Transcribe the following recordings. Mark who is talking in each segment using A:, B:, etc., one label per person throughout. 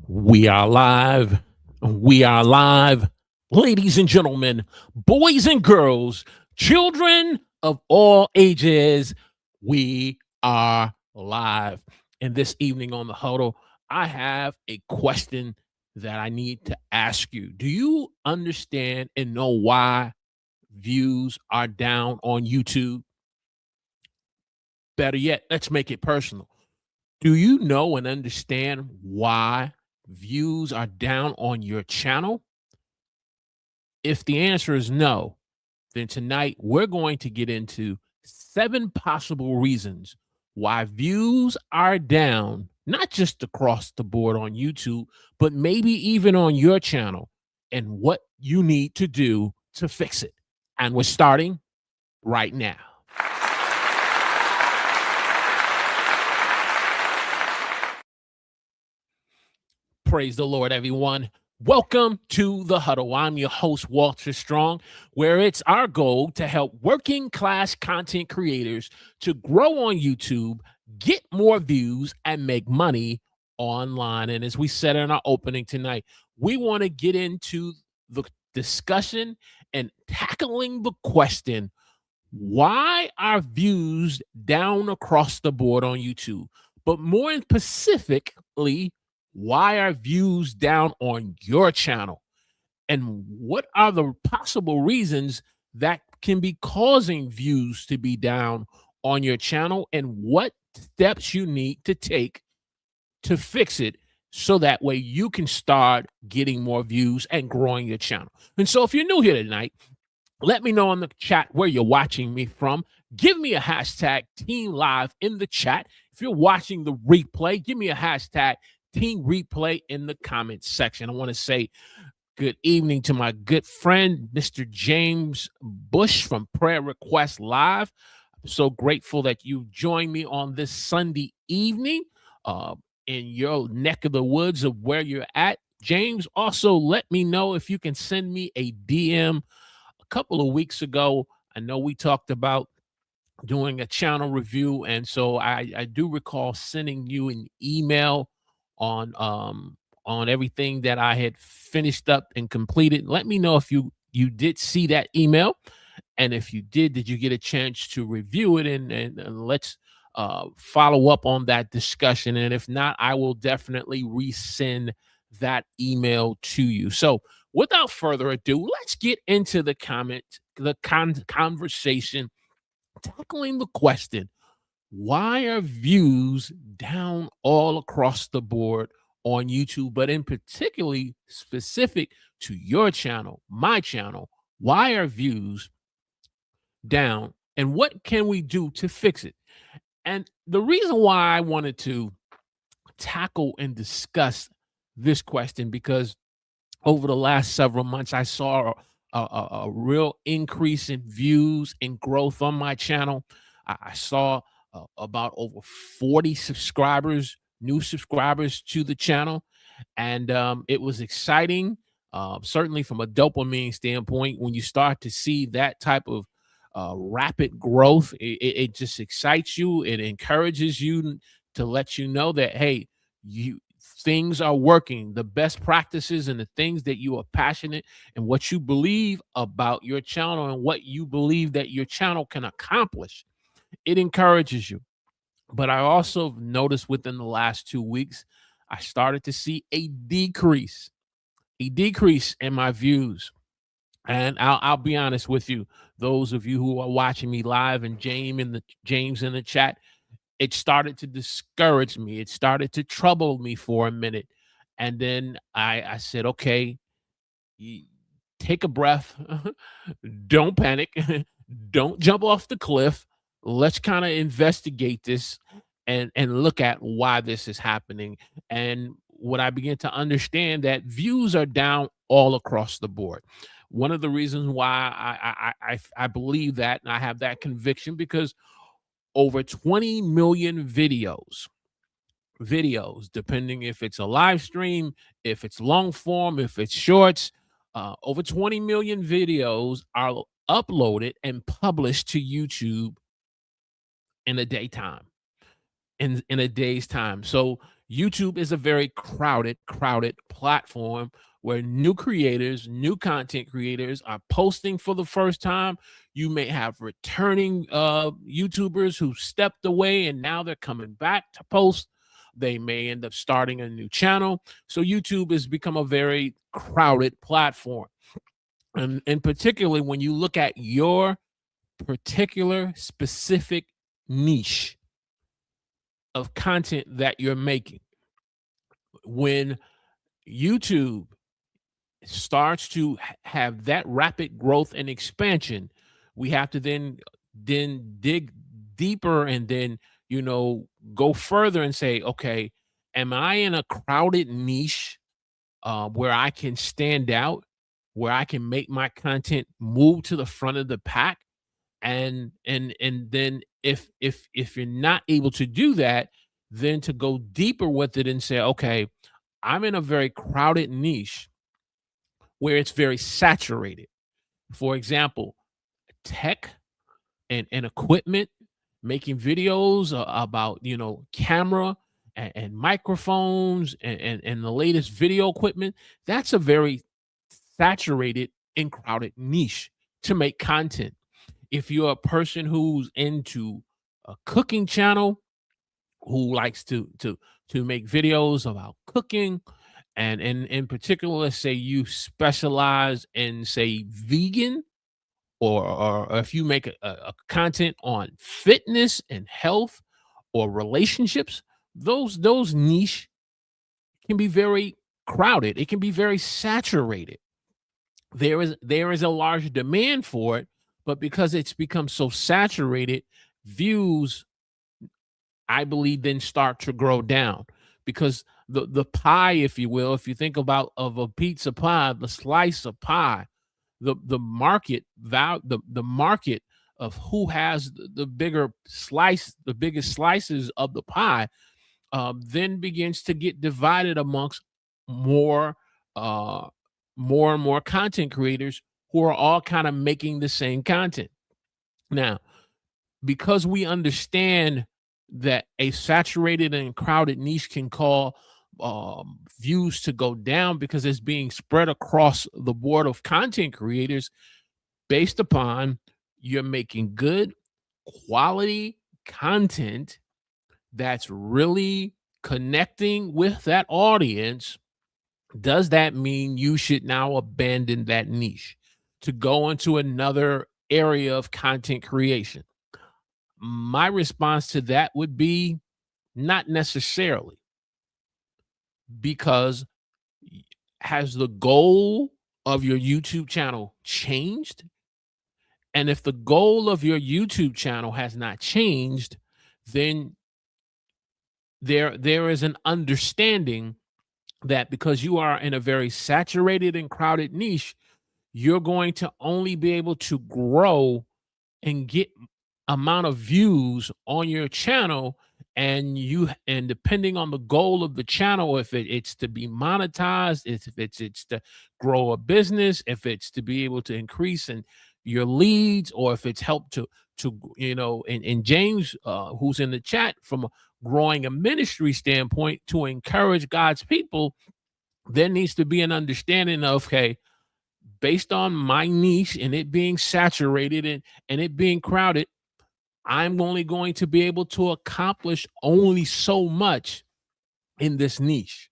A: We are live. We are live. Ladies and gentlemen, boys and girls, children of all ages, we are live. And this evening on the huddle, I have a question that I need to ask you. Do you understand and know why views are down on YouTube? Better yet, let's make it personal. Do you know and understand why views are down on your channel? If the answer is no, then tonight we're going to get into 7 possible reasons why views are down, not just across the board on YouTube, but maybe even on your channel, and what you need to do to fix it. And we're starting right now. Praise the Lord, everyone. Welcome to the huddle. I'm your host, Walter Strong, where it's our goal to help working class content creators to grow on YouTube, get more views, and make money online. And as we said in our opening tonight, we want to get into the discussion and tackling the question, why are views down across the board on YouTube? But more specifically, why are views down on your channel? And what are the possible reasons that can be causing views to be down on your channel? And what steps you need to take to fix it so that way you can start getting more views and growing your channel. And so if you're new here tonight, let me know in the chat where you're watching me from. Give me a hashtag Team Live in the chat. If you're watching the replay, give me a hashtag Team Replay in the comments section. I want to say good evening to my good friend, Mr. James Bush from Prayer Request Live. I'm so grateful that you joined me on this Sunday evening in your neck of the woods of where you're at. James, also let me know if you can send me a DM. A couple of weeks ago, I know we talked about doing a channel review, and so I do recall sending you an email on everything that I had finished up and completed. Let me know if you did see that email, and if you did you get a chance to review it, and let's follow up on that discussion. And if not, I will definitely resend that email to you. So without further ado, let's get into the conversation, tackling the question, why are views down all across the board on YouTube, but in particularly specific to your channel, my channel? Why are views down, and what can we do to fix it? And the reason why I wanted to tackle and discuss this question, because over the last several months, I saw a real increase in views and growth on my channel. I saw about over 40 subscribers, new subscribers to the channel. And it was exciting, certainly from a dopamine standpoint. When you start to see that type of rapid growth, it just excites you. It encourages you to let you know that, hey, you things are working, the best practices and the things that you are passionate and what you believe about your channel and what you believe that your channel can accomplish. It encourages you. But I also noticed within the last 2 weeks, I started to see a decrease in my views. And I'll be honest with you, those of you who are watching me live, and James in the chat, it started to discourage me. It started to trouble me for a minute. And then I said, okay, take a breath. Don't panic. Don't jump off the cliff. Let's kind of investigate this and look at why this is happening. And what I began to understand, that views are down all across the board. One of the reasons why I believe that, and I have that conviction, because over 20 million videos, depending if it's a live stream, if it's long form, if it's shorts, over 20 million videos are uploaded and published to YouTube in a daytime, in a day's time. So YouTube is a very crowded platform where new creators, new content creators are posting for the first time. You may have returning YouTubers who stepped away and now they're coming back to post. They may end up starting a new channel. So YouTube has become a very crowded platform. And particularly when you look at your particular specific niche of content that you're making, when YouTube starts to have that rapid growth and expansion, we have to then dig deeper and then go further and say, okay, am I in a crowded niche where I can stand out, where I can make my content move to the front of the pack? And then if you're not able to do that, then to go deeper with it and say, okay, I'm in a very crowded niche where it's very saturated. For example, tech and equipment, making videos about camera and microphones and the latest video equipment. That's a very saturated and crowded niche to make content. If you're a person who's into a cooking channel, who likes to make videos about cooking, and in particular, let's say you specialize in, say, vegan, or if you make a content on fitness and health or relationships, those niche can be very crowded. It can be very saturated. There is a large demand for it, but because it's become so saturated, views, I believe, then start to grow down, because the pie, if you will, if you think about of a pizza pie, the slice of pie, the market value, the market of who has the bigger slice, the biggest slices of the pie, then begins to get divided amongst more uh more and more content creators who are all kind of making the same content. Now, because we understand that a saturated and crowded niche can call views to go down because it's being spread across the board of content creators based upon you're making good quality content that's really connecting with that audience, does that mean you should now abandon that niche to go into another area of content creation? My response to that would be not necessarily, because has the goal of your YouTube channel changed? And if the goal of your YouTube channel has not changed, then there is an understanding that because you are in a very saturated and crowded niche, you're going to only be able to grow and get amount of views on your channel, and depending on the goal of the channel, if it's to be monetized, if it's to grow a business, if it's to be able to increase in your leads, or if it's help to and James, who's in the chat, from growing a ministry standpoint to encourage God's people, there needs to be an understanding of, okay, based on my niche and it being saturated and it being crowded, I'm only going to be able to accomplish only so much in this niche.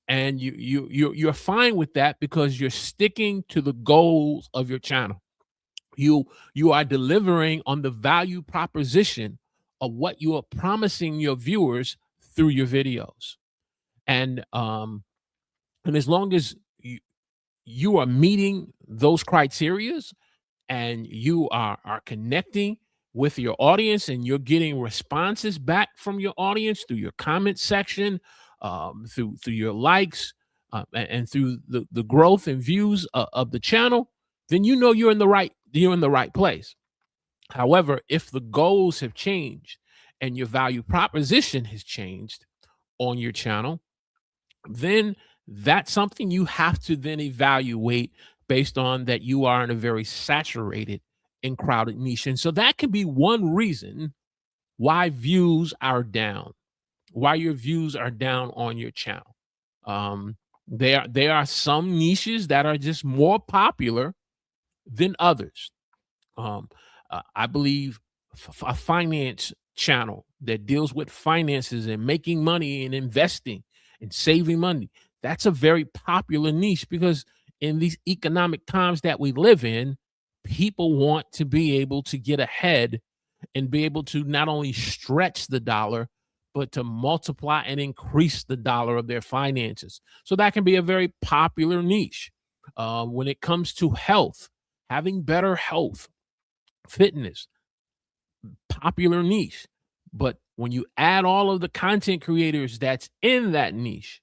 A: And you're fine with that because you're sticking to the goals of your channel. You are delivering on the value proposition of what you are promising your viewers through your videos. And as long as you are meeting those criterias, and you are connecting with your audience, and you're getting responses back from your audience through your comment section, through your likes, and through the growth and views of the channel, then you're in the right place. However, if the goals have changed and your value proposition has changed on your channel, then that's something you have to then evaluate based on that you are in a very saturated and crowded niche. And so that can be one reason why views are down, why your views are down on your channel. Um, there are some niches that are just more popular than others. Um, I believe a finance channel that deals with finances and making money and investing and saving money, that's a very popular niche because in these economic times that we live in, people want to be able to get ahead and be able to not only stretch the dollar, but to multiply and increase the dollar of their finances. So that can be a very popular niche. When it comes to health, having better health, fitness, popular niche. But when you add all of the content creators that's in that niche,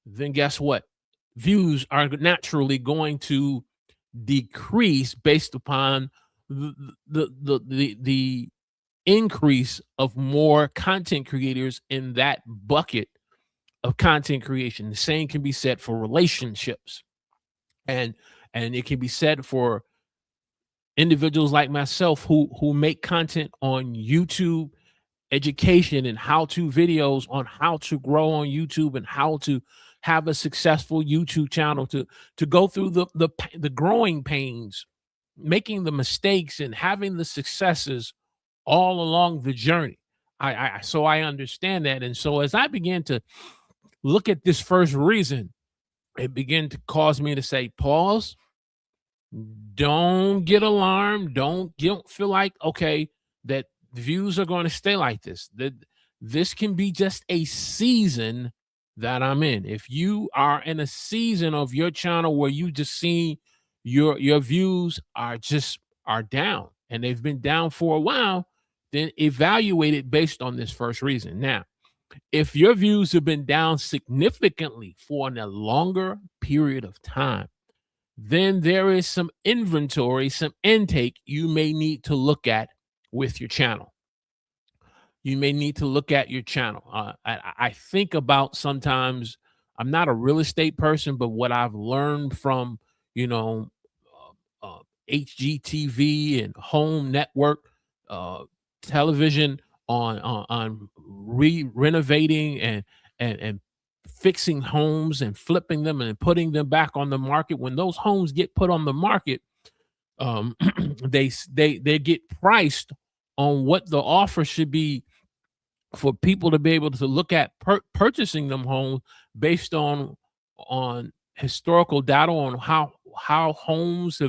A: then guess what? Views are naturally going to decrease based upon the increase of more content creators in that bucket of content creation. The same can be said for relationships, and it can be said for individuals like myself who make content on YouTube, education and how-to videos on how to grow on YouTube and how to have a successful YouTube channel, to go through the growing pains, making the mistakes and having the successes all along the journey. So I understand that. And so as I began to look at this first reason, it began to cause me to say, pause, don't get alarmed. You don't feel like, okay, that views are going to stay like this. That this can be just a season that I'm in. If you are in a season of your channel where you just see your views are down and they've been down for a while, then evaluate it based on this first reason. Now, if your views have been down significantly for a longer period of time, then there is some inventory, some intake you may need to look at with your channel. You may need to look at your channel. I think about sometimes, I'm not a real estate person, but what I've learned from, you know, HGTV and home network uh, television on renovating and fixing homes and flipping them and putting them back on the market. When those homes get put on the market, um, they get priced on what the offer should be for people to be able to look at purchasing them homes based on historical data on how homes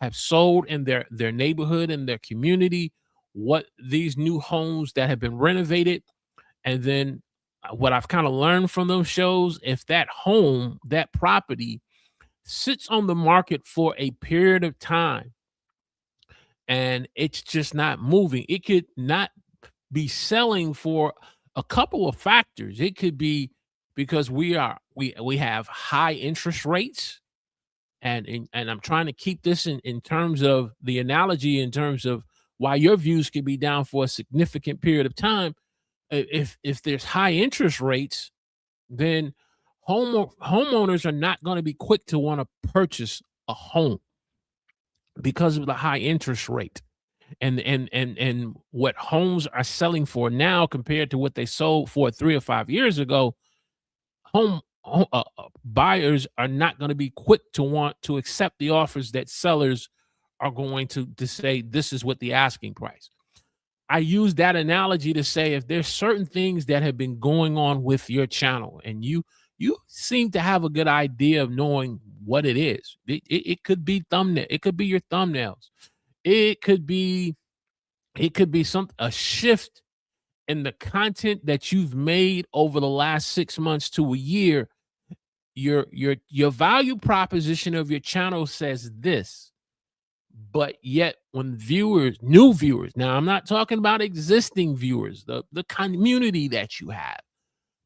A: have sold in their neighborhood and their community, what these new homes that have been renovated, and then what I've kind of learned from those shows, if that home, that property sits on the market for a period of time and it's just not moving, it could not be selling for a couple of factors. It could be because we have high interest rates, and I'm trying to keep this in terms of the analogy, in terms of why your views could be down for a significant period of time. If there's high interest rates, then homeowners are not going to be quick to want to purchase a home because of the high interest rate. And what homes are selling for now compared to what they sold for 3 or 5 years ago, buyers are not going to be quick to want to accept the offers that sellers are going to say this is what the asking price. I use that analogy to say, if there's certain things that have been going on with your channel and you seem to have a good idea of knowing what it is. It could be thumbnail, it could be your thumbnails, it could be some a shift in the content that you've made over the last 6 months to a year. Your value proposition of your channel says this, but yet when new viewers, now I'm not talking about existing viewers, the community that you have,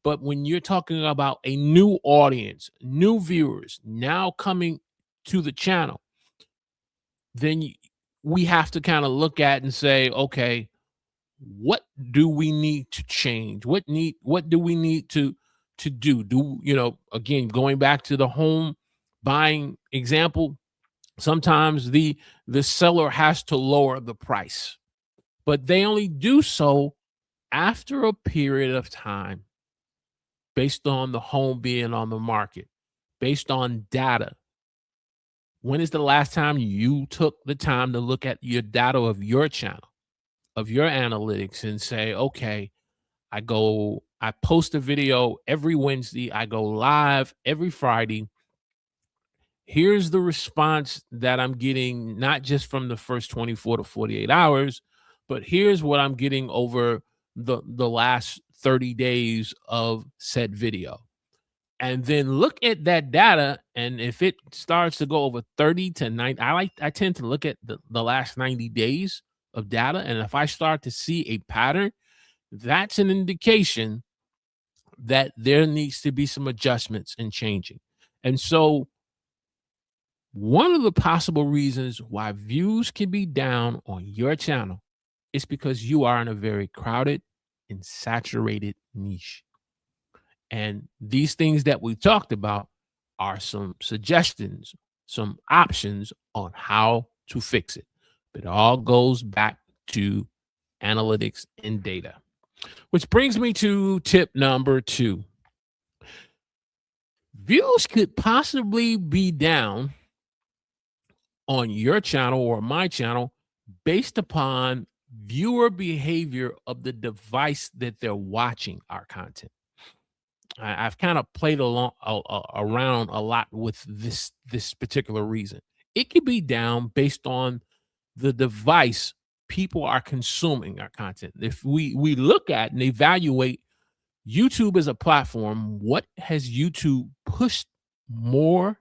A: but when you're talking about a new audience, new viewers now coming to the channel, then we have to kind of look at and say, okay, what do we need to change? What do we need to do? Again, going back to the home buying example, sometimes the seller has to lower the price, but they only do so after a period of time. based on the home being on the market, based on data. When is the last time you took the time to look at your data of your channel, of your analytics, and say, okay, I post a video every Wednesday, I go live every Friday. Here's the response that I'm getting, not just from the first 24 to 48 hours, but here's what I'm getting over the last 30 days of said video. And then look at that data. And if it starts to go over 30 to 90, I tend to look at the last 90 days of data. And if I start to see a pattern, that's an indication that there needs to be some adjustments and changing. And so one of the possible reasons why views can be down on your channel is because you are in a very crowded and saturated niche. And these things that we talked about are some suggestions, some options on how to fix it. But it all goes back to analytics and data, which brings me to tip number 2. Views could possibly be down on your channel or my channel based upon viewer behavior of the device that they're watching our content. I've kind of played around a lot with this particular reason. It could be down based on the device people are consuming our content. If we look at and evaluate YouTube as a platform, what has YouTube pushed more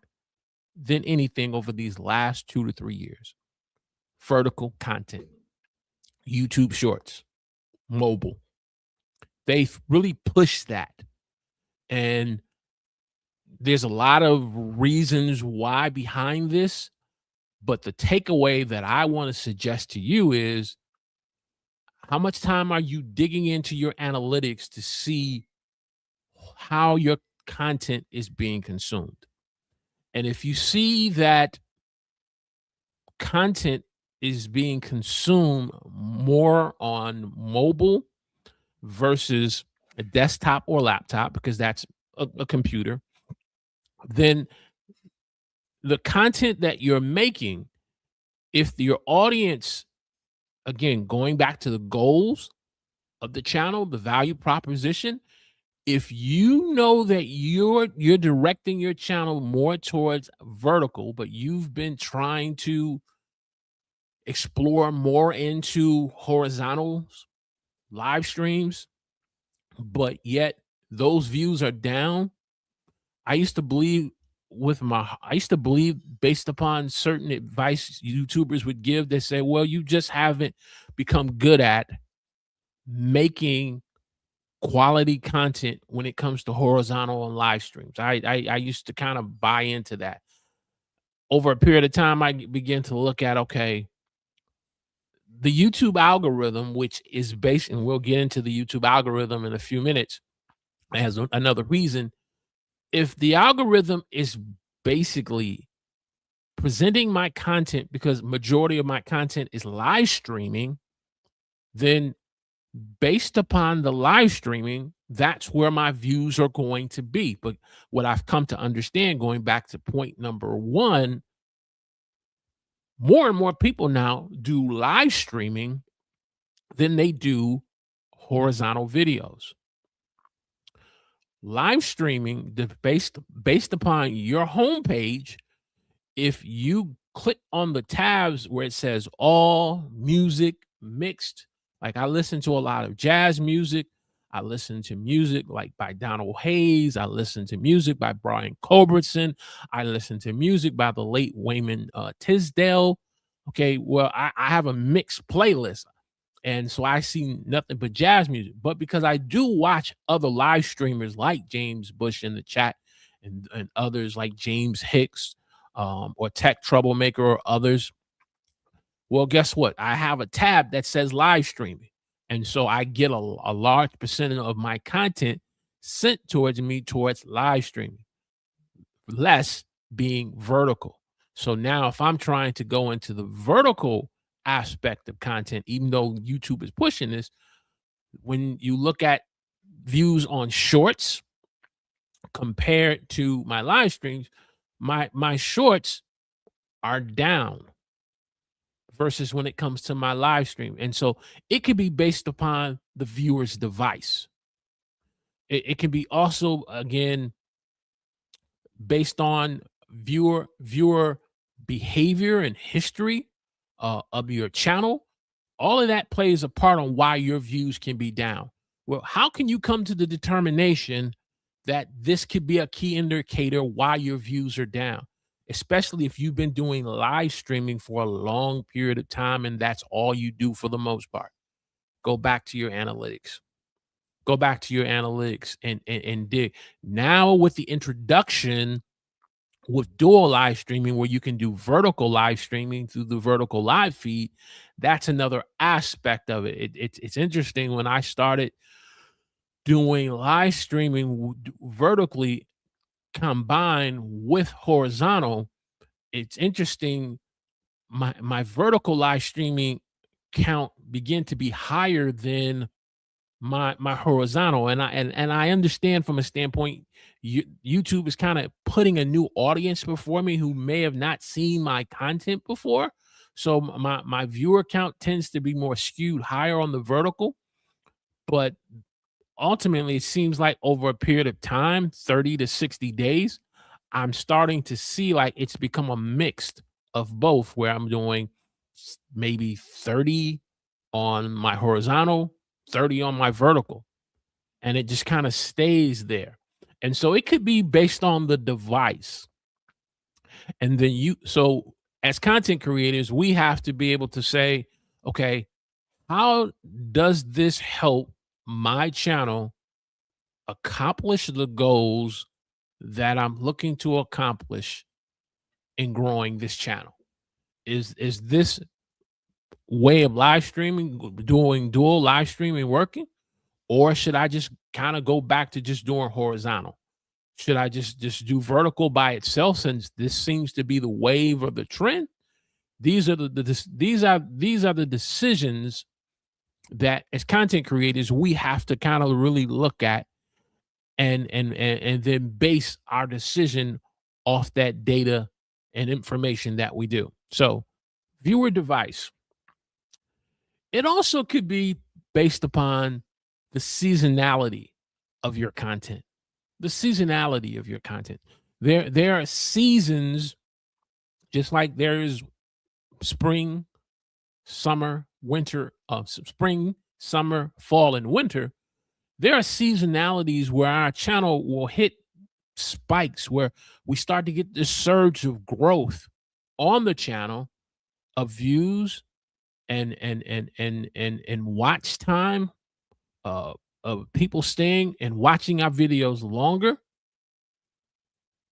A: than anything over these last 2 to 3 years? Vertical content, YouTube Shorts, mobile. They've really pushed that. And there's a lot of reasons why behind this, but the takeaway that I want to suggest to you is, how much time are you digging into your analytics to see how your content is being consumed? And if you see that content is being consumed more on mobile versus a desktop or laptop, because that's a computer, then the content that you're making, if your audience, again, going back to the goals of the channel, the value proposition, if you know that you're directing your channel more towards vertical, but you've been trying to explore more into horizontals, live streams, but yet those views are down. I used to believe based upon certain advice YouTubers would give, they say, well, you just haven't become good at making quality content when it comes to horizontal and live streams. I used to kind of buy into that. Over a period of time, I began to look at, okay, the YouTube algorithm, which is based, and we'll get into the YouTube algorithm in a few minutes, as another reason. If the algorithm is basically presenting my content, because majority of my content is live streaming, then based upon the live streaming, that's where my views are going to be. But what I've come to understand, going back to point number 1, more and more people now do live streaming than they do horizontal videos. Live streaming, based upon your homepage, if you click on the tabs where it says all music mixed, like I listen to a lot of jazz music, I listen to music like by Donald Hayes, I listen to music by Brian Culbertson, I listen to music by the late Wayman Tisdale. Okay, well, I have a mixed playlist. And so I see nothing but jazz music. But because I do watch other live streamers like James Bush in the chat, and others like James Hicks, or Tech Troublemaker, or others, well, guess what? I have a tab that says live streaming. And so I get a large percentage of my content sent towards me towards live streaming, less being vertical. So now if I'm trying to go into the vertical aspect of content, even though YouTube is pushing this, when you look at views on shorts, compared to my live streams, my shorts are down versus when it comes to my live stream. And so it could be based upon the viewer's device. It can be also, again, based on viewer behavior and history of your channel. All of that plays a part on why your views can be down. Well, how can you come to the determination that this could be a key indicator why your views are down, especially if you've been doing live streaming for a long period of time and that's all you do for the most part? Go back to your analytics. Go back to your analytics and dig. Now, with the introduction with dual live streaming, where you can do vertical live streaming through the vertical live feed, that's another aspect of it. It's interesting. When I started doing live streaming vertically combined with horizontal, it's interesting. My vertical live streaming count began to be higher than my horizontal, and I understand from a standpoint, YouTube is kind of putting a new audience before me who may have not seen my content before. So my viewer count tends to be more skewed higher on the vertical, but ultimately it seems like over a period of time, 30 to 60 days, I'm starting to see like it's become a mix of both, where I'm doing maybe 30 on my horizontal, 30 on my vertical, and it just kind of stays there. And so it could be based on the device. And then so as content creators, we have to be able to say, okay, how does this help my channel accomplish the goals that I'm looking to accomplish in growing this channel? Is this way of live streaming, doing dual live streaming, working? Or should I just kind of go back to just doing horizontal? Should I just do vertical by itself, since this seems to be the wave or the trend? These are these are the decisions that as content creators we have to kind of really look at and then base our decision off that data and information that we do. So, viewer device. It also could be based upon the seasonality of your content. The seasonality of your content. There are seasons, just like there is spring, summer, winter, spring, summer, fall, and winter. There are seasonalities where our channel will hit spikes, where we start to get this surge of growth on the channel, of views and watch time, uh, of people staying and watching our videos longer.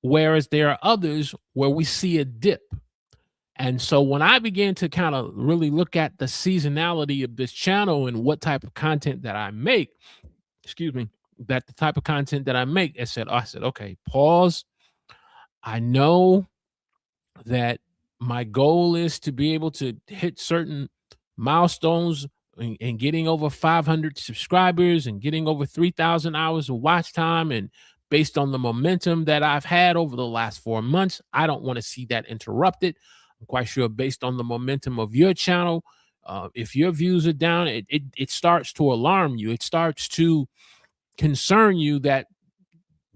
A: Whereas there are others where we see a dip. And so when I began to kind of really look at the seasonality of this channel and what type of content that I make, excuse me, that the type of content that I make, I said, okay, pause. I know that my goal is to be able to hit certain milestones and getting over 500 subscribers and getting over 3,000 hours of watch time. And based on the momentum that I've had over the last 4 months, I don't want to see that interrupted. I'm quite sure based on the momentum of your channel, if your views are down, it starts to alarm you. It starts to concern you that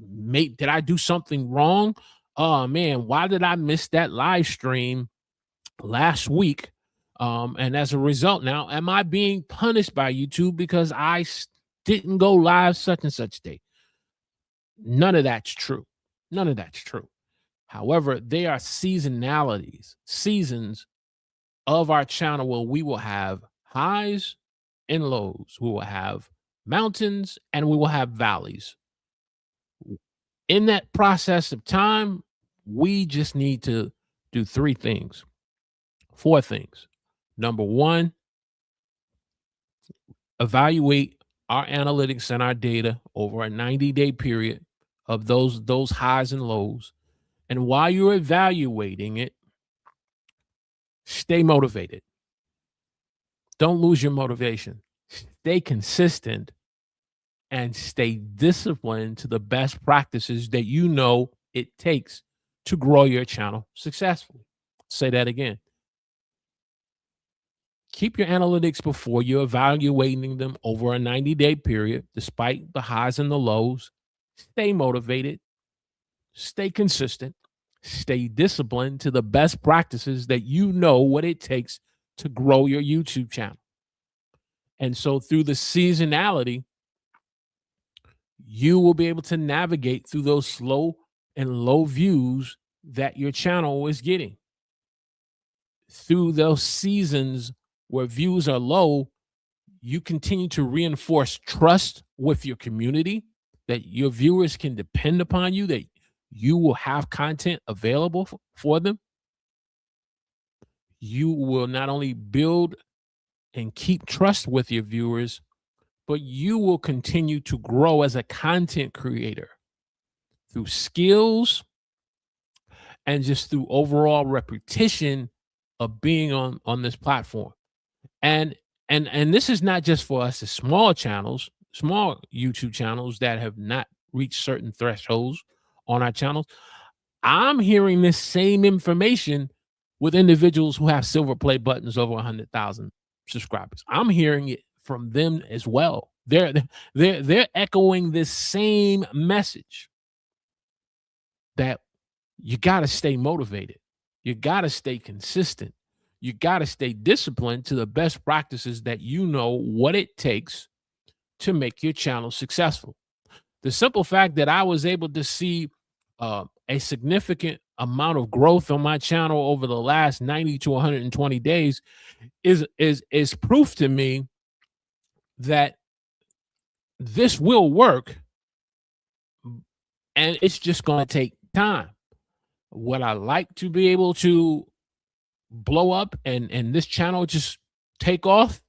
A: did I do something wrong? Oh man, why did I miss that live stream last week? And as a result, now am I being punished by YouTube because I didn't go live such and such day? None of that's true. None of that's true. However, there are seasons of our channel where we will have highs and lows. We will have mountains and we will have valleys. In that process of time, we just need to do 4 things. Number 1, evaluate our analytics and our data over a 90-day period of those highs and lows. And while you're evaluating it, stay motivated. Don't lose your motivation. Stay consistent and stay disciplined to the best practices that you know it takes to grow your channel successfully. Say that again. Keep your analytics before you're evaluating them over a 90-day period, despite the highs and the lows. Stay motivated, stay consistent, stay disciplined to the best practices that you know what it takes to grow your YouTube channel. And so through the seasonality, you will be able to navigate through those slow and low views that your channel is getting. Through those seasons where views are low, you continue to reinforce trust with your community, that your viewers can depend upon you, that you will have content available for them. You will not only build and keep trust with your viewers, but you will continue to grow as a content creator through skills and just through overall repetition of being on this platform. And this is not just for us as small channels, small YouTube channels that have not reached certain thresholds on our channels. I'm hearing this same information with individuals who have silver play buttons over 100,000 subscribers. I'm hearing it from them as well. They're echoing this same message that you got to stay motivated. You got to stay consistent. You got to stay disciplined to the best practices that you know what it takes to make your channel successful. The simple fact that I was able to see a significant amount of growth on my channel over the last 90 to 120 days is proof to me that this will work, and it's just going to take time. Would I like to be able to blow up and this channel just take off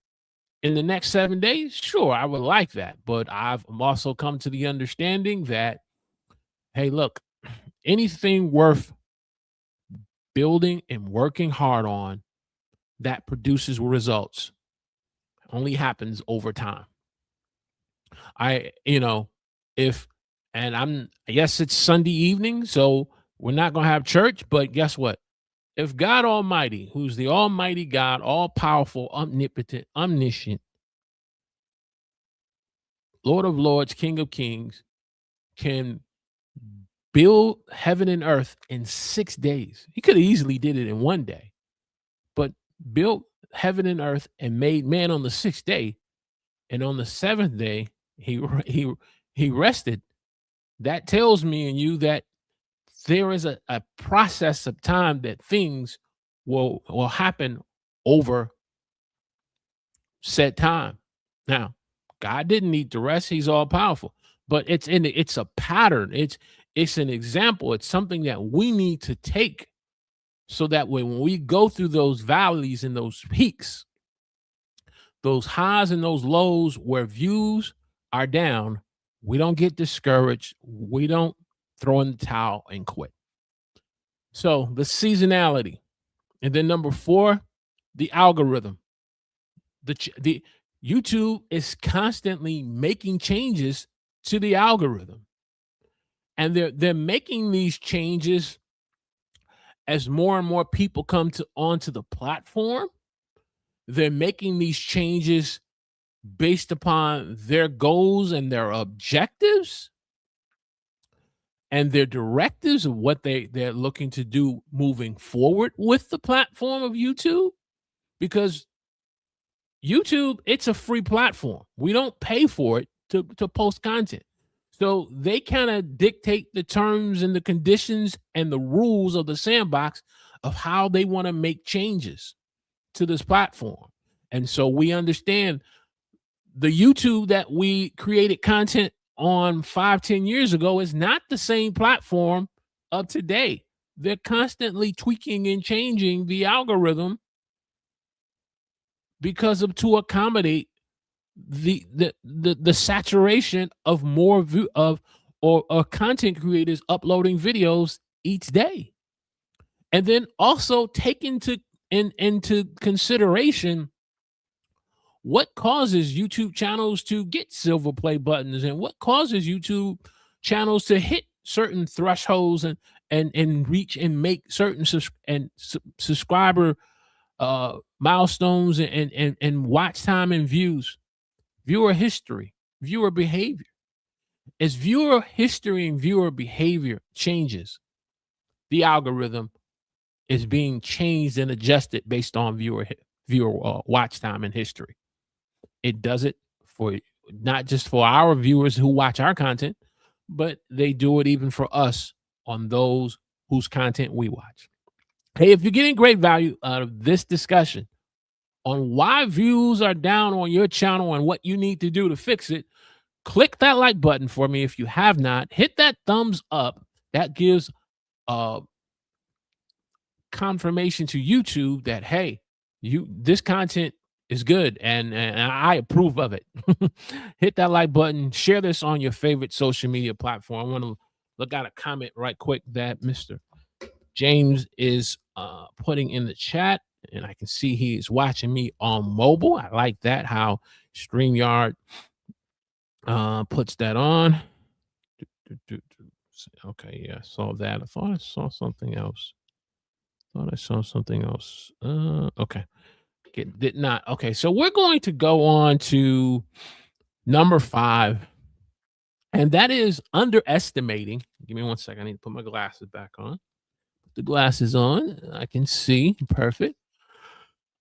A: in the next 7 days? Sure, I would like that. But I've also come to the understanding that, hey, look, anything worth building and working hard on that produces results only happens over time. Yes, it's Sunday evening, so we're not going to have church, but guess what? If God Almighty, who's the Almighty God, all powerful, omnipotent, omniscient, Lord of Lords, King of Kings, can build heaven and earth in 6 days. He could have easily did it in 1 day, but built heaven and earth and made man on the 6th day. And on the 7th day, he rested. That tells me and you that there is a process of time that things will happen over set time. Now, God didn't need to rest. He's all powerful, but it's a pattern. It's an example. It's something that we need to take so that when we go through those valleys and those peaks, those highs and those lows where views are down, we don't get discouraged. We don't throw in the towel and quit. So the seasonality. And then number 4, the algorithm. The YouTube is constantly making changes to the algorithm. And they're making these changes as more and more people come onto the platform. They're making these changes based upon their goals and their objectives and their directives of what they're looking to do moving forward with the platform of YouTube. Because YouTube, it's a free platform. We don't pay for it to post content. So they kind of dictate the terms and the conditions and the rules of the sandbox of how they want to make changes to this platform. And so we understand the YouTube that we created content on 5-10 years ago is not the same platform of today. They're constantly tweaking and changing the algorithm to accommodate the saturation of more or content creators uploading videos each day. And then also take into consideration what causes YouTube channels to get silver play buttons, and what causes YouTube channels to hit certain thresholds and reach and make certain subscriber milestones and watch time and views, viewer history, viewer behavior. As viewer history and viewer behavior changes, the algorithm is being changed and adjusted based on viewer watch time and history. It does it for not just for our viewers who watch our content, but they do it even for us on those whose content we watch. Hey, if you're getting great value out of this discussion on why views are down on your channel and what you need to do to fix it, click that like button for me. If you have not, hit that thumbs up. That gives confirmation to YouTube that, hey, this content is good and I approve of it. Hit that like button, share this on your favorite social media platform. I want to look at a comment right quick that Mr. James is putting in the chat, and I can see he is watching me on mobile. I like that, how StreamYard puts that on. Okay, yeah, I saw that. I thought I saw something else. Okay. Did not. Okay, so we're going to go on to number 5, and that is underestimating. Give me one second. I need to put my glasses back on. Put the glasses on. I can see. Perfect.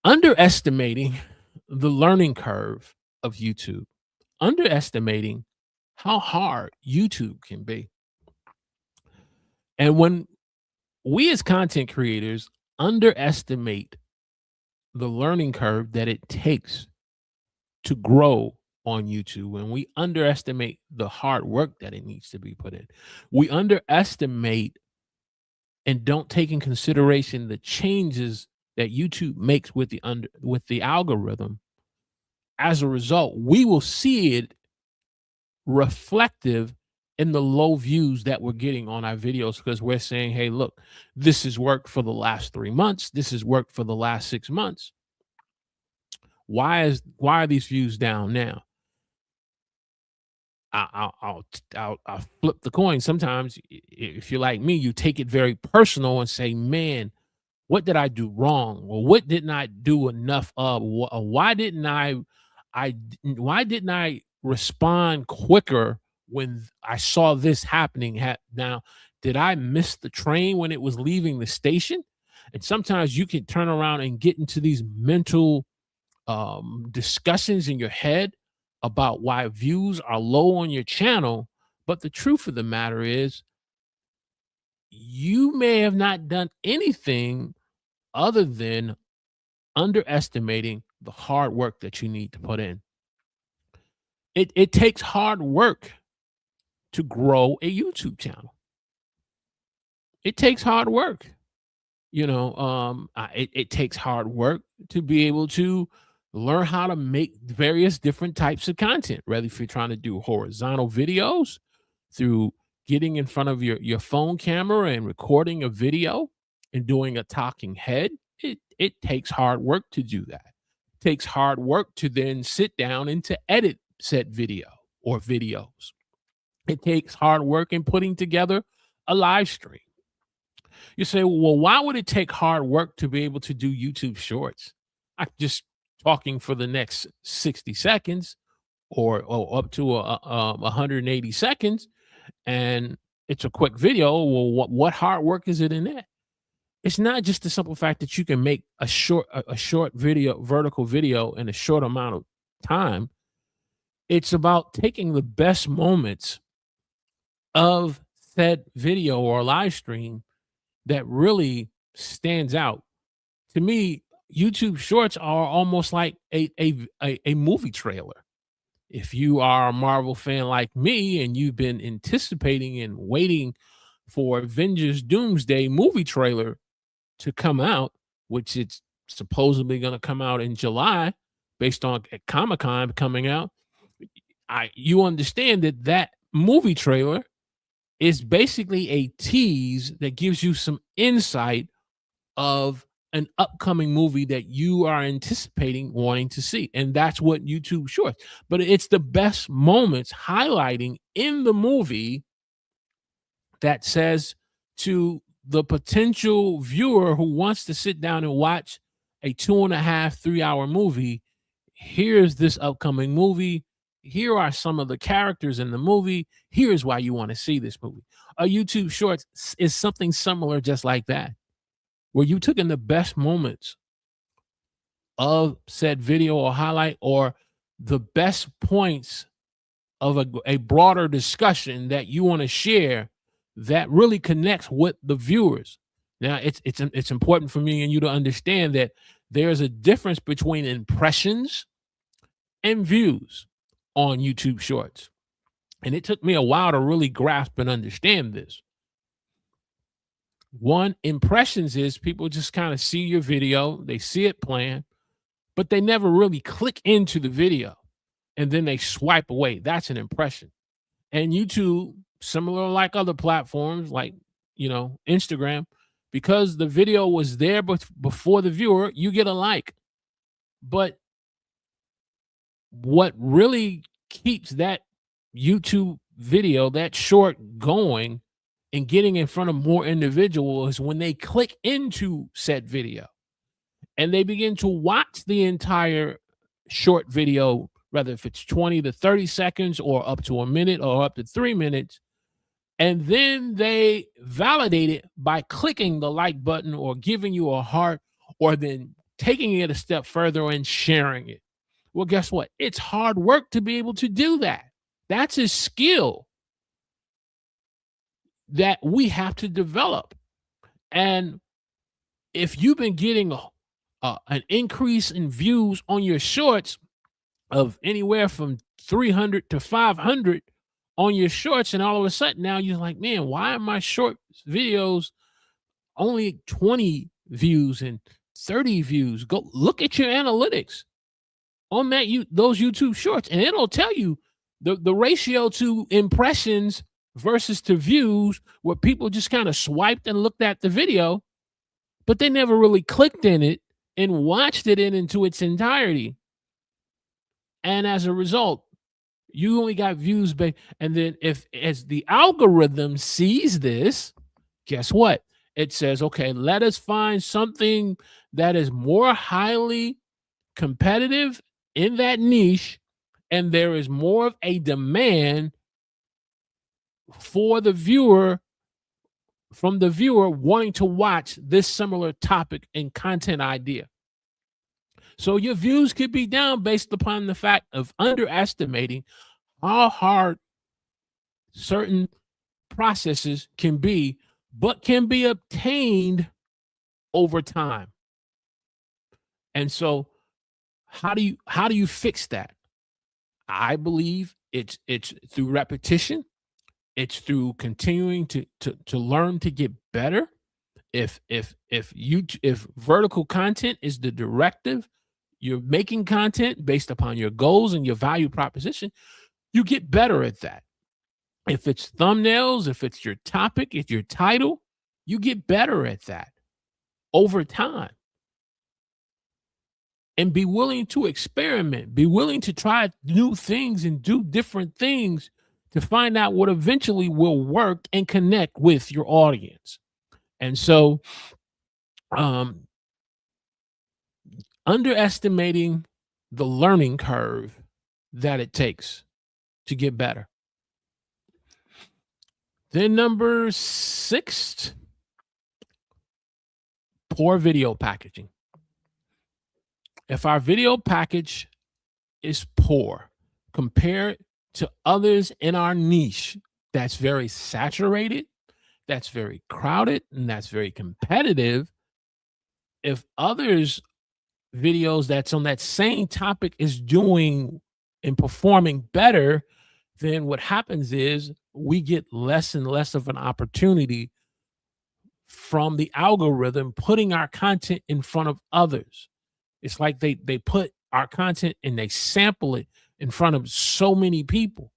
A: Underestimating the learning curve of YouTube. Underestimating how hard YouTube can be. And when we as content creators underestimate the learning curve that it takes to grow on YouTube, when we underestimate the hard work that it needs to be put in, we underestimate and don't take in consideration the changes that YouTube makes with the algorithm. As a result, we will see it reflective in the low views that we're getting on our videos, because we're saying, hey, look, this has worked for the last 3 months. This has worked for the last 6 months. Why are these views down now? I'll flip the coin. Sometimes, if you're like me, you take it very personal and say, man, what did I do wrong? Or what didn't I do enough of? Why didn't I respond quicker when I saw this happening? Now, did I miss the train when it was leaving the station? And sometimes you can turn around and get into these mental discussions in your head about why views are low on your channel. But the truth of the matter is, you may have not done anything other than underestimating the hard work that you need to put in. It takes hard work to grow a YouTube channel. It takes hard work. It takes hard work to be able to learn how to make various different types of content, whether if you're trying to do horizontal videos through getting in front of your phone camera and recording a video and doing a talking head. It takes hard work to do that. It takes hard work to then sit down and to edit said video or videos. It takes hard work in putting together a live stream. You say, well, why would it take hard work to be able to do YouTube Shorts? I'm just talking for the next 60 seconds or up to 180 seconds, and it's a quick video. Well, what hard work is it in that? It's not just the simple fact that you can make a short video, vertical video, in a short amount of time. It's about taking the best moments of said video or live stream that really stands out. To me, YouTube Shorts are almost like a movie trailer. If you are a Marvel fan like me and you've been anticipating and waiting for Avengers Doomsday movie trailer to come out, which it's supposedly going to come out in July based on Comic-Con coming out, you understand that movie trailer is basically a tease that gives you some insight of an upcoming movie that you are anticipating wanting to see. And that's what YouTube Shorts. But it's the best moments highlighting in the movie that says to the potential viewer who wants to sit down and watch a 2.5, 3 hour movie, here's this upcoming movie. Here are some of the characters in the movie. Here's why you want to see this movie. A YouTube Shorts is something similar, just like that, where you took in the best moments of said video or highlight, or the best points of a broader discussion that you want to share that really connects with the viewers. Now, it's important for me and you to understand that there's a difference between impressions and views on YouTube Shorts. And it took me a while to really grasp and understand this. One, impressions is people just kind of see your video, they see it playing, but they never really click into the video and then they swipe away. That's an impression. And YouTube, similar like other platforms like, Instagram, because the video was there before the viewer, you get a like. But what really keeps that YouTube video, that short, going and getting in front of more individuals when they click into said video and they begin to watch the entire short video, whether if it's 20 to 30 seconds or up to a minute or up to 3 minutes. And then they validate it by clicking the like button or giving you a heart, or then taking it a step further and sharing it. Well, guess what? It's hard work to be able to do that. That's a skill that we have to develop. And if you've been getting an increase in views on your shorts of anywhere from 300 to 500 on your shorts, and all of a sudden now you're like, man, why are my short videos only 20 views and 30 views? Go look at your analytics on those YouTube Shorts, and it'll tell you the ratio to impressions versus to views, where people just kind of swiped and looked at the video, but they never really clicked in it and watched it into its entirety. And as a result, you only got views. And then as the algorithm sees this, guess what? It says, okay, let us find something that is more highly competitive in that niche, and there is more of a demand for the viewer, from the viewer wanting to watch this similar topic and content idea. So your views could be down based upon the fact of underestimating how hard certain processes can be, but can be obtained over time. And so how do you fix that? I believe it's through repetition. It's through continuing to learn to get better. If vertical content is the directive, you're making content based upon your goals and your value proposition, you get better at that. If it's thumbnails, if it's your topic, if your title, you get better at that over time. And be willing to experiment, be willing to try new things and do different things to find out what eventually will work and connect with your audience. And so, underestimating the learning curve that it takes to get better. Then number 6, poor video packaging. If our video package is poor compared to others in our niche, that's very saturated, that's very crowded, and that's very competitive. If others' videos that's on that same topic is doing and performing better, then what happens is we get less and less of an opportunity from the algorithm putting our content in front of others. It's like they put our content and they sample it in front of so many people.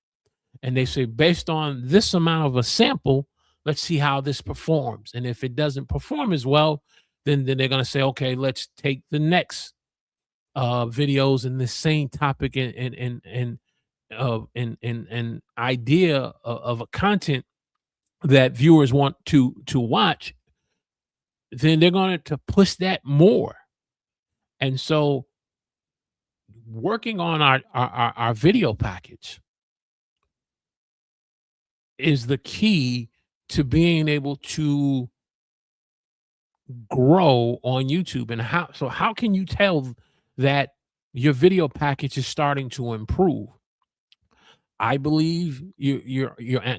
A: And they say, based on this amount of a sample, let's see how this performs. And if it doesn't perform as well, then they're going to say, okay, let's take the next videos in the same topic and idea of a content that viewers want to watch, then they're going to push that more. And so working on our video package is the key to being able to grow on YouTube. And how can you tell that your video package is starting to improve? I believe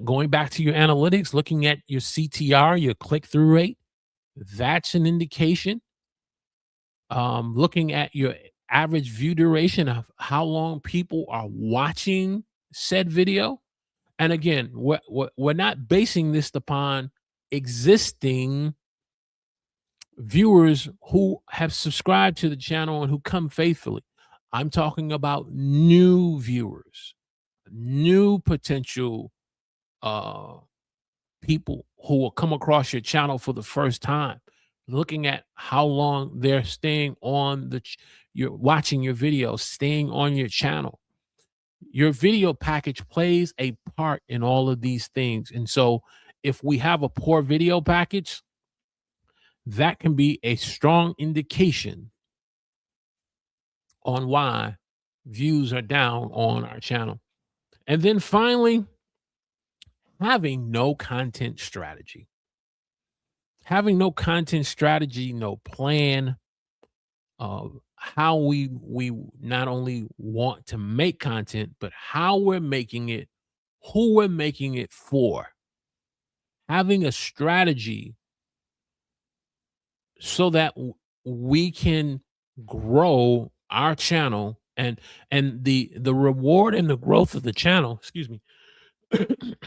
A: going back to your analytics, looking at your CTR, your click through rate, that's an indication. Looking at your average view duration of how long people are watching said video. And again, we're not basing this upon existing viewers who have subscribed to the channel and who come faithfully. I'm talking about new viewers, new potential uh people who will come across your channel for the first time, looking at how long they're staying on you're watching your videos, staying on your channel. Your video package plays a part in all of these things. And so if we have a poor video package, that can be a strong indication on why views are down on our channel. And then finally, having no content strategy. Having no content strategy, no plan of how we not only want to make content, but how we're making it, who we're making it for. Having a strategy so that we can grow our channel, and the reward and the growth of the channel, excuse me,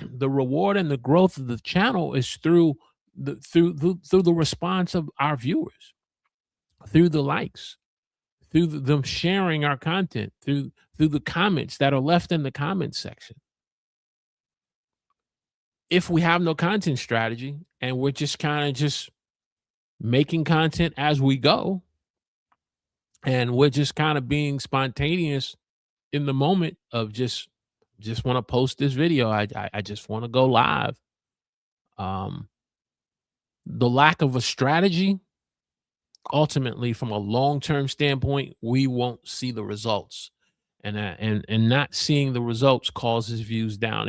A: the reward and the growth of the channel is through the response of our viewers, through the likes, through them sharing our content, through the comments that are left in the comment section. If we have no content strategy and we're just kind of just making content as we go, and we're just kind of being spontaneous in the moment of just want to post this video, I just want to go live. The lack of a strategy, ultimately, from a long-term standpoint, we won't see the results, and not seeing the results causes views down.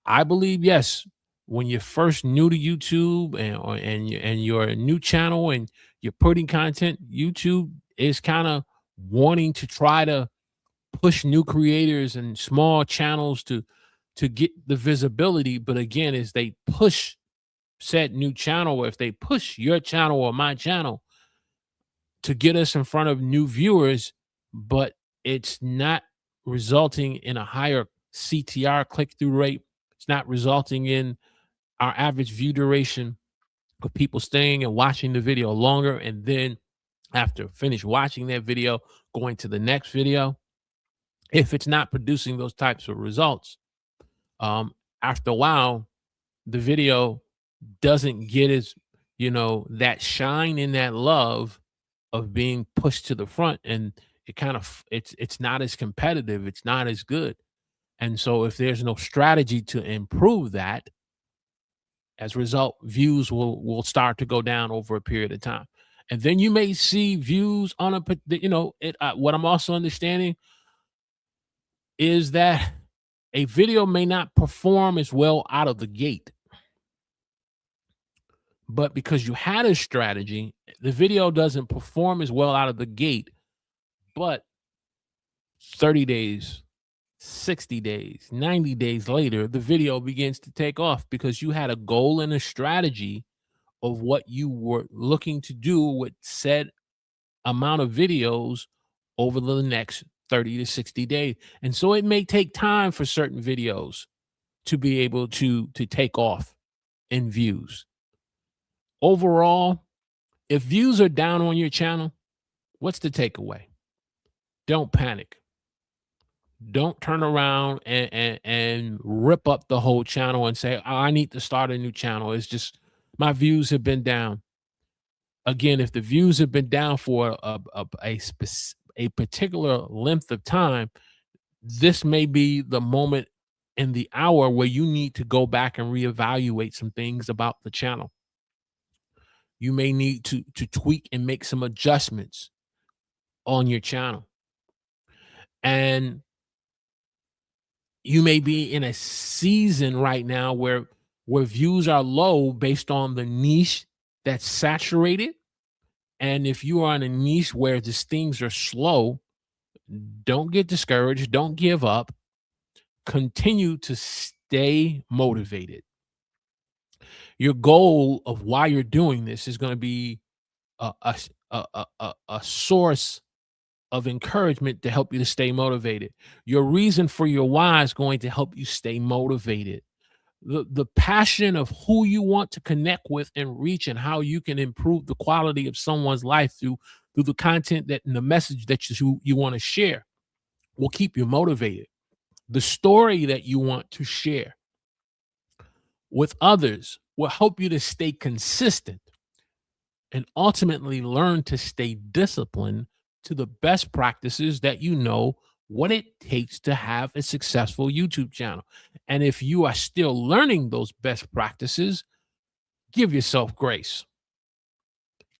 A: I believe, yes, when you're first new to YouTube and you're a new channel and you're putting content, YouTube is kind of wanting to try to push new creators and small channels to get the visibility. But again, as they push said new channel, or if they push your channel or my channel to get us in front of new viewers, but it's not resulting in a higher CTR, click through rate, it's not resulting in our average view duration of people staying and watching the video longer, and then after finish watching that video, going to the next video. If it's not producing those types of results, after a while, the video doesn't get that shine and that love of being pushed to the front, and it's not as competitive, it's not as good. And so if there's no strategy to improve that, as a result, views will start to go down over a period of time. And then you may see views on what I'm also understanding is that a video may not perform as well out of the gate. But because you had a strategy, the video doesn't perform as well out of the gate. But 30 days, 60 days, 90 days later, the video begins to take off because you had a goal and a strategy of what you were looking to do with said amount of videos over the next 30 to 60 days. And so it may take time for certain videos to be able to take off in views. Overall, if views are down on your channel, what's the takeaway? Don't panic. Don't turn around and rip up the whole channel and say, oh, I need to start a new channel. It's just my views have been down. Again, if the views have been down for a particular length of time, this may be the moment in the hour where you need to go back and reevaluate some things about the channel. You may need to tweak and make some adjustments on your channel. And you may be in a season right now where views are low based on the niche that's saturated. And if you are in a niche where these things are slow, don't get discouraged, don't give up, continue to stay motivated. Your goal of why you're doing this is going to be a source of encouragement to help you to stay motivated. Your reason for your why is going to help you stay motivated. The passion of who you want to connect with and reach, and how you can improve the quality of someone's life through the content that and the message that you want to share will keep you motivated. The story that you want to share with others will help you to stay consistent and ultimately learn to stay disciplined to the best practices that you know what it takes to have a successful YouTube channel. And if you are still learning those best practices, give yourself grace.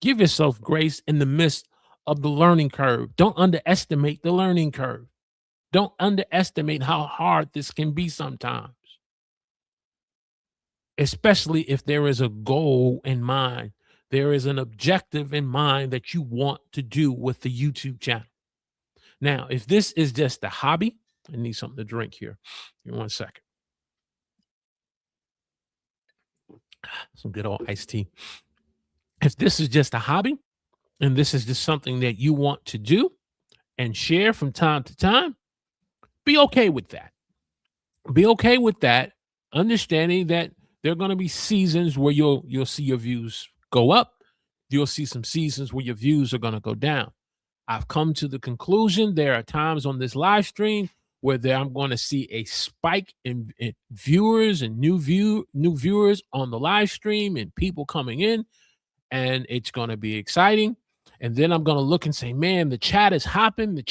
A: Give yourself grace in the midst of the learning curve. Don't underestimate the learning curve. Don't underestimate how hard this can be sometimes, especially if there is a goal in mind. There is an objective in mind that you want to do with the YouTube channel. Now, if this is just a hobby, I need something to drink here. Give me 1 second. Some good old iced tea. If this is just a hobby and this is just something that you want to do and share from time to time, be okay with that. Be okay with that, understanding that there are going to be seasons where you'll see your views go up. You'll see some seasons where your views are going to go down. I've come to the conclusion there are times on this live stream where I'm going to see a spike in viewers and new viewers on the live stream and people coming in, and it's going to be exciting. And then I'm going to look and say, man, the chat is hopping,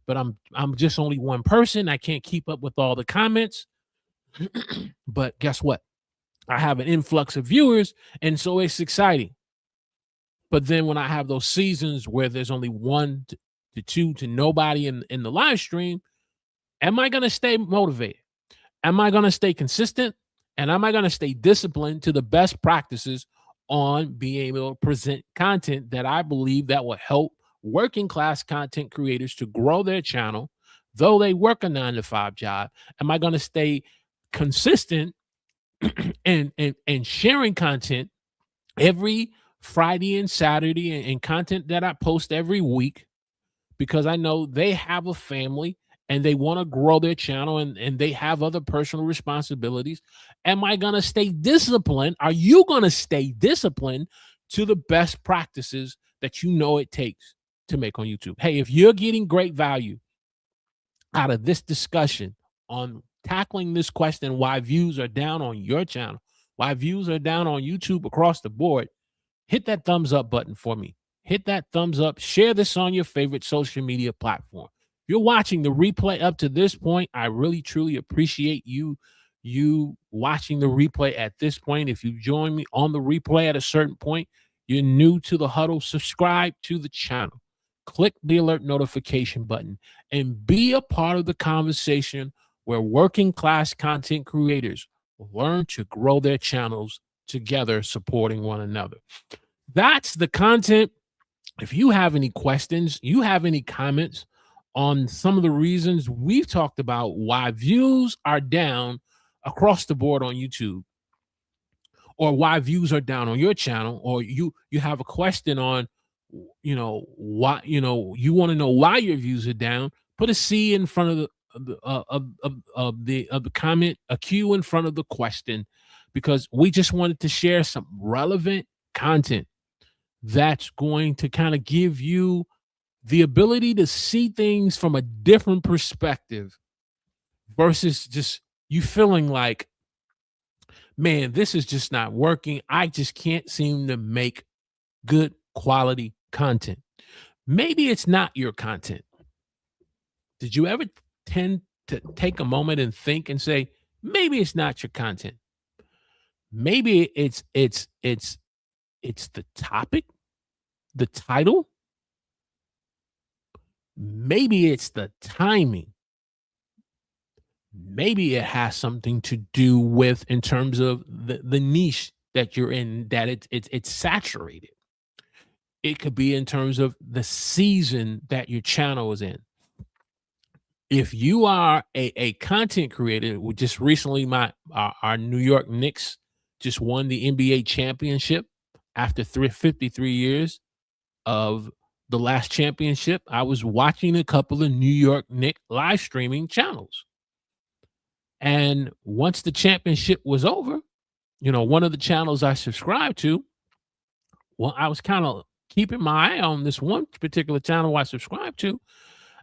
A: but I'm just only one person. I can't keep up with all the comments. But guess what? I have an influx of viewers, and so it's exciting. But then when I have those seasons where there's only 1 to 2 to nobody in the live stream, am I going to stay motivated? Am I going to stay consistent? And am I going to stay disciplined to the best practices on being able to present content that I believe that will help working class content creators to grow their channel, though they work a 9-to-5 job? Am I going to stay consistent and sharing content every Friday and Saturday and content that I post every week, because I know they have a family and they want to grow their channel and they have other personal responsibilities? Am I going to stay disciplined? Are you going to stay disciplined to the best practices that you know it takes to make on YouTube? Hey, if you're getting great value out of this discussion on tackling this question, why views are down on your channel, why views are down on YouTube across the board, hit that thumbs up button for me. Hit that thumbs up. Share this on your favorite social media platform. If you're watching the replay up to this point, I really, truly appreciate you watching the replay at this point. If you join me on the replay at a certain point, you're new to the huddle, subscribe to the channel. Click the alert notification button and be a part of the conversation where working class content creators learn to grow their channels together, supporting one another. That's the content. If you have any questions, you have any comments on some of the reasons we've talked about why views are down across the board on YouTube, or why views are down on your channel, or you have a question on, why, you want to know why your views are down, put a C in front of the comment, a Q in front of the question, because we just wanted to share some relevant content that's going to kind of give you the ability to see things from a different perspective versus just you feeling like, man, this is just not working. I just can't seem to make good quality content. Maybe it's not your content. Did you ever tend to take a moment and think and say, maybe it's not your content? Maybe it's the topic, the title. Maybe it's the timing. Maybe it has something to do with in terms of the niche that you're in, that it's saturated. It could be in terms of the season that your channel is in. If you are a content creator, just recently our New York Knicks just won the NBA championship after 53 years of the last championship. I was watching a couple of New York Knicks live streaming channels. And once the championship was over, one of the channels I subscribed to, well, I was kind of keeping my eye on this one particular channel I subscribed to.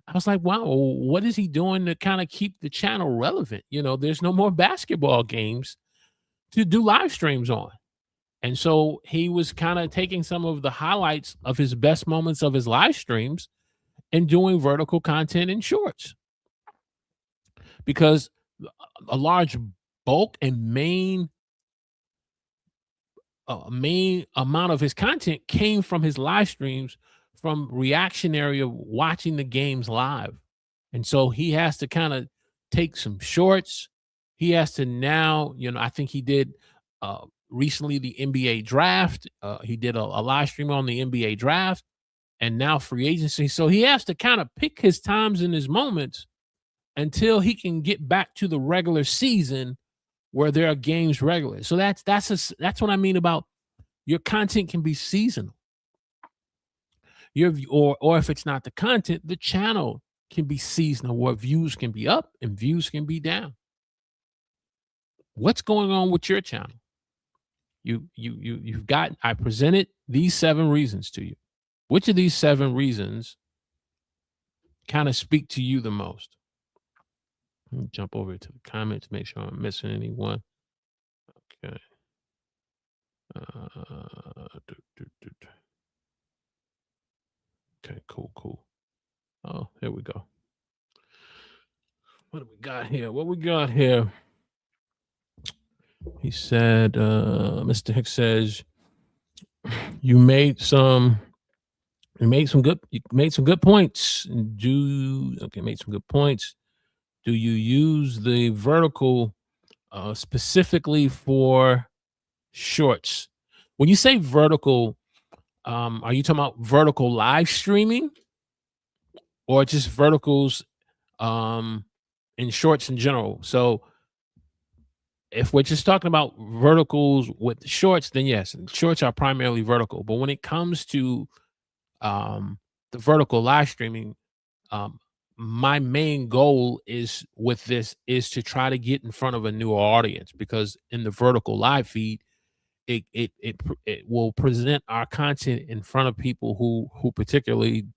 A: I was like, wow, what is he doing to kind of keep the channel relevant? There's no more basketball games to do live streams on. And so he was kind of taking some of the highlights of his best moments of his live streams and doing vertical content in shorts. Because a large bulk and main amount of his content came from his live streams, from reactionary of watching the games live. And so he has to kind of take some shorts. He has to now, I think he did recently the NBA draft. He did a live stream on the NBA draft and now free agency. So he has to kind of pick his times and his moments until he can get back to the regular season where there are games regularly. So that's what I mean about your content can be seasonal. Or if it's not the content, the channel can be seasonal, where views can be up and views can be down. What's going on with your channel? I presented these 7 reasons to you. Which of these 7 reasons kind of speak to you the most? Let me jump over to the comments, make sure I'm missing anyone. Okay. Okay, cool. Oh, here we go. What do we got here? He said, Mr. Hicks says, you made some good points. Made some good points. Do you use the vertical specifically for shorts? When you say vertical, are you talking about vertical live streaming or just verticals in shorts in general? So if we're just talking about verticals with shorts, then yes, shorts are primarily vertical. But when it comes to the vertical live streaming, my main goal is to try to get in front of a new audience, because in the vertical live feed, it will present our content in front of people who particularly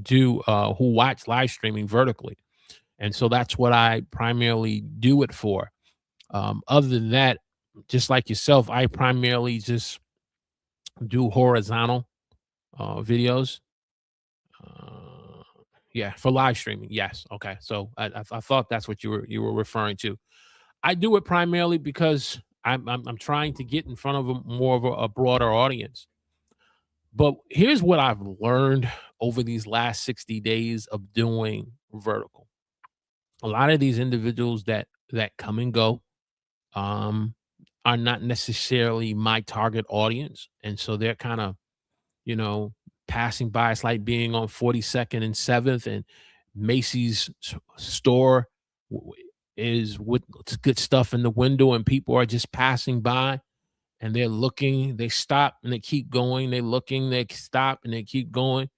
A: do who watch live streaming vertically. And so that's what I primarily do it for. Other than that, just like yourself, I primarily just do horizontal videos. Yeah, for live streaming. Yes. Okay. So I thought that's what you were referring to. I do it primarily because I'm trying to get in front of more of a broader audience. But here's what I've learned over these last 60 days of doing vertical. A lot of these individuals that come and go are not necessarily my target audience. And so they're kind of, passing by. It's like being on 42nd and 7th, and Macy's store is with good stuff in the window, and people are just passing by and they're looking, they stop and they keep going. They're looking, they stop and they keep going.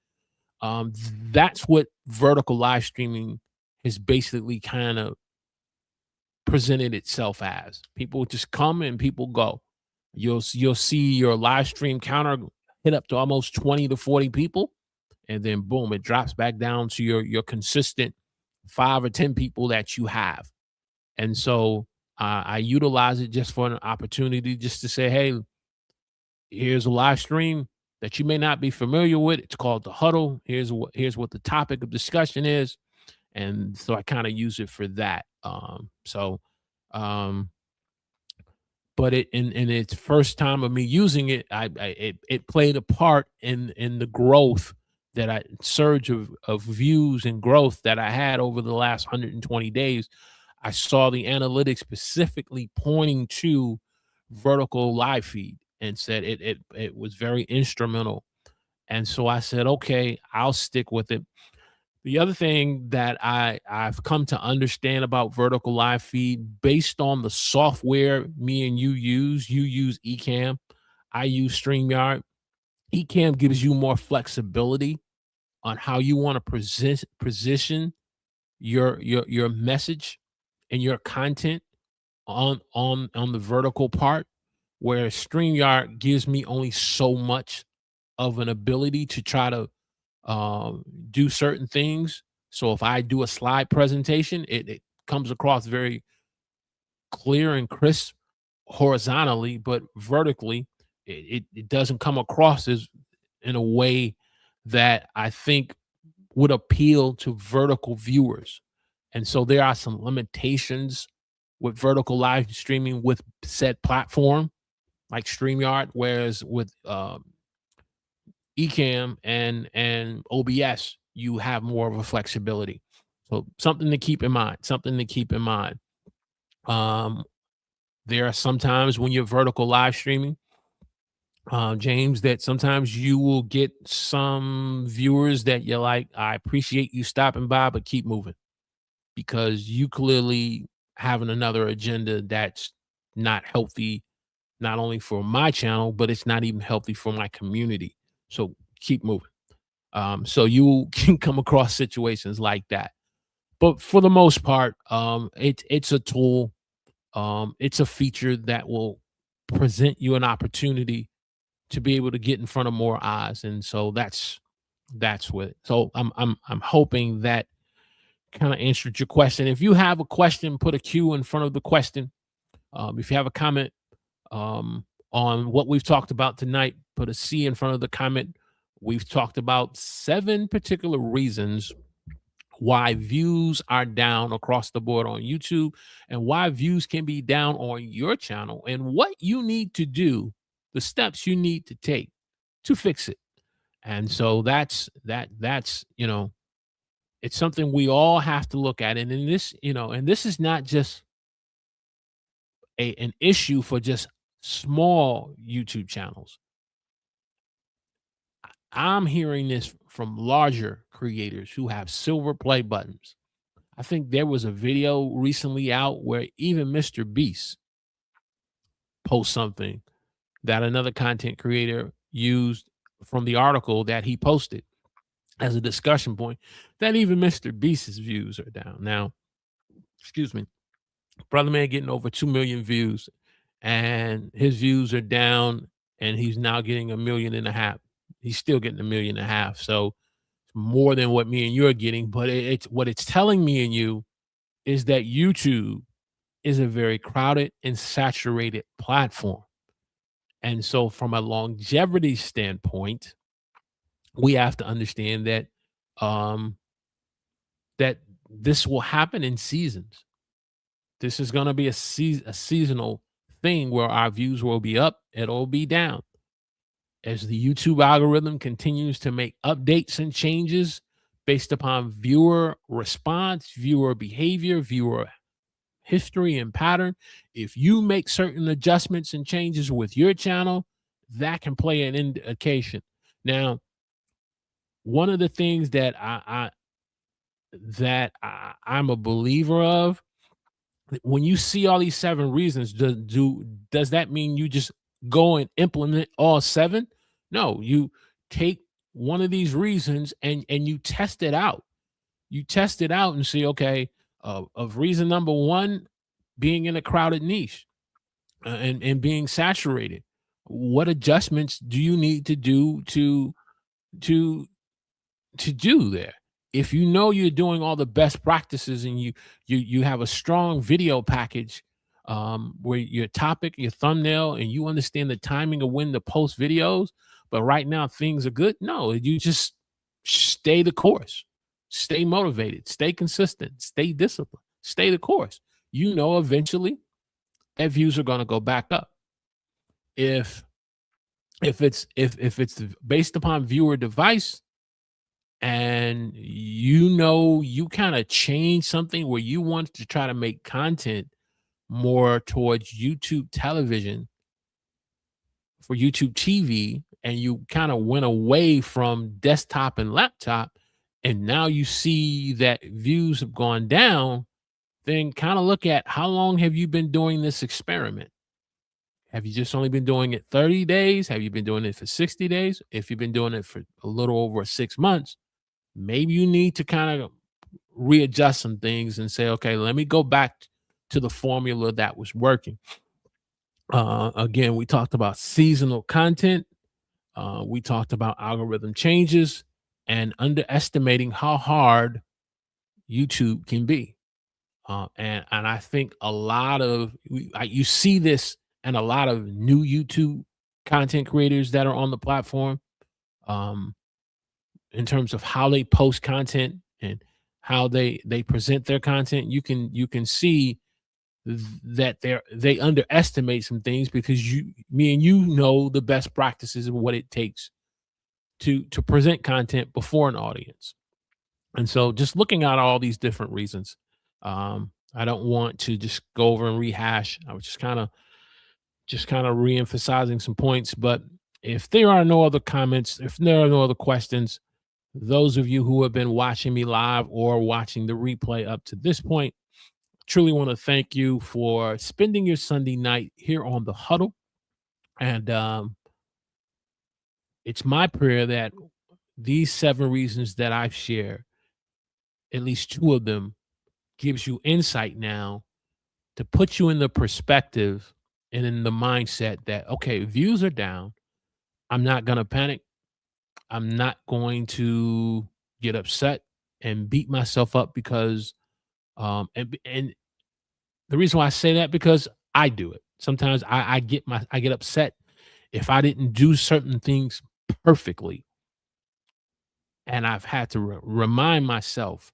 A: That's what vertical live streaming has basically kind of presented itself as. People just come and people go. You'll see your live stream counter hit up to almost 20 to 40 people, and then boom, it drops back down to your consistent 5 or 10 people that you have. And so I utilize it just for an opportunity just to say, hey, here's a live stream that you may not be familiar with. It's called the Huddle. Here's what the topic of discussion is, and so I kind of use it for that. Um, but in its first time of me using it, it played a part in the growth that I surge of views and growth that I had over the last 120 days. I saw the analytics specifically pointing to vertical live feed and said it was very instrumental. And so I said, okay, I'll stick with it. The other thing that I've come to understand about vertical live feed based on the software me and you use Ecamm, I use StreamYard. Ecamm gives you more flexibility on how you want to position your message and your content on the vertical part, where StreamYard gives me only so much of an ability to try to do certain things. So if I do a slide presentation, it comes across very clear and crisp horizontally, but vertically, it doesn't come across as in a way that I think would appeal to vertical viewers. And so there are some limitations with vertical live streaming with said platform like StreamYard, whereas with Ecamm and OBS, you have more of a flexibility. So something to keep in mind. Something to keep in mind. Um, there are sometimes when you're vertical live streaming, James, that sometimes you will get some viewers that you're like, I appreciate you stopping by, but keep moving because you clearly having another agenda that's not healthy, not only for my channel, but it's not even healthy for my community. So keep moving. So you can come across situations like that. But for the most part, it's a tool. It's a feature that will present you an opportunity to be able to get in front of more eyes, and so that's what. So I'm hoping that kind of answered your question. If you have a question, put a Q in front of the question. If you have a comment on what we've talked about tonight, put a C in front of the comment. We've talked about 7 particular reasons why views are down across the board on YouTube and why views can be down on your channel and what you need to do, the steps you need to take to fix it. And so that's it's something we all have to look at. And in this, and this is not just an issue for just small YouTube channels. I'm hearing this from larger creators who have silver play buttons. I think there was a video recently out where even Mr. Beast posts something that another content creator used from the article that he posted as a discussion point, that even Mr. Beast's views are down. Now, excuse me, brother man getting over 2 million views and his views are down and he's now getting 1.5 million. He's still getting 1.5 million. So more than what me and you are getting, but it's what it's telling me and you is that YouTube is a very crowded and saturated platform. And so from a longevity standpoint, we have to understand that um that this will happen in seasons. This is going to be a seasonal thing where our views will be up, it'll be down. As the YouTube algorithm continues to make updates and changes based upon viewer response, viewer behavior, viewer history and pattern, if you make certain adjustments and changes with your channel, that can play an indication. Now, one of the things that I'm a believer of, when you see all these 7 reasons, does that mean you just go and implement all 7? No, you take one of these reasons and you test it out. You test it out and see, okay, of reason number 1, being in a crowded niche and being saturated. What adjustments do you need to do to do there? If you know you're doing all the best practices and you have a strong video package where your topic, your thumbnail, and you understand the timing of when to post videos. But right now things are good. No, you just stay the course, stay motivated, stay consistent, stay disciplined, stay the course. You know, eventually that views are going to go back up. If if it's based upon viewer device, and you know you kind of change something where you want to try to make content more towards YouTube television for YouTube TV, and you kind of went away from desktop and laptop, and now you see that views have gone down, then kind of look at how long have you been doing this experiment? Have you just only been doing it 30 days? Have you been doing it for 60 days? If you've been doing it for a little over 6 months, maybe you need to kind of readjust some things and say, okay, let me go back to the formula that was working. Again, we talked about seasonal content. We talked about algorithm changes and underestimating how hard YouTube can be. And I think a lot of you see this and a lot of new YouTube content creators that are on the platform, um, in terms of how they post content and how they present their content. You can see that they underestimate some things because me and you know the best practices of what it takes to present content before an audience. And so just looking at all these different reasons, I don't want to just go over and rehash. I was just kind of re-emphasizing some points. But if there are no other comments, if there are no other questions, those of you who have been watching me live or watching the replay up to this point, truly want to thank you for spending your Sunday night here on the huddle. And it's my prayer that these 7 reasons that I've shared, at least 2 of them, gives you insight now to put you in the perspective and in the mindset that, okay, views are down. I'm not going to panic. I'm not going to get upset and beat myself up because, and the reason why I say that, because I do it. Sometimes I get upset if I didn't do certain things perfectly. And I've had to remind myself,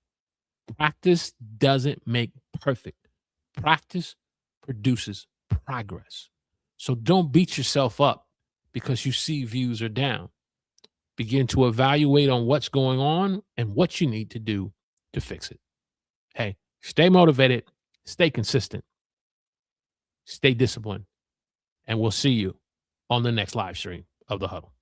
A: practice doesn't make perfect. Practice produces progress. So don't beat yourself up because you see views are down. Begin to evaluate on what's going on and what you need to do to fix it. Hey, stay motivated, stay consistent, stay disciplined, and we'll see you on the next live stream of the huddle.